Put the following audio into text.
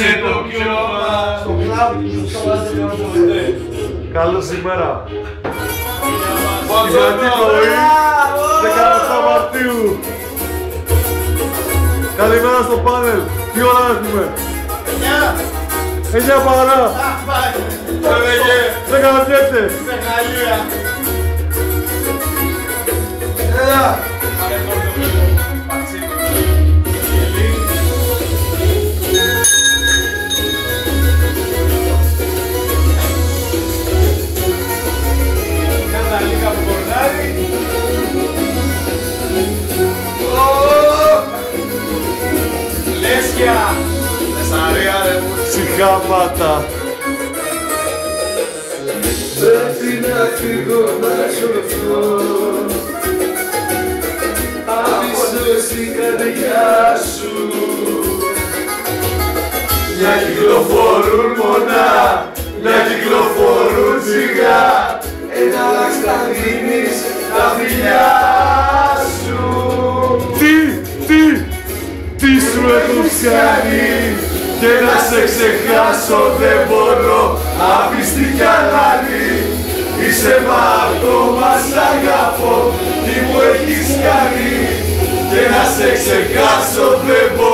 Άνοιξε το κιόλα. Στο κλαμπ, στο βάζετε. Καλώς ημέρα. Buongiorno. 17 Μαρτίου. Καλημέρα στο πάνελ. Τι ώρα έχουμε? 9 παρά. Δεν κατατιέται. Έλα. Σιγάματα. Πρέπει να φύγω να σωθώ. Αφήσω στην καρδιά σου. Μια κυκλοφορούν μονά, μια κυκλοφορούν σιγά. Ένα λάξ τα δίνεις τα φιλιά σου. Τι σου έχω κάνει? Και να σε ξεχάσω δεν μπορώ, άπιστη κι αλάνη. Είσαι μάτω, μας αγαπώ, τι μου έχεις κάνει. Και να σε ξεχάσω δεν μπορώ.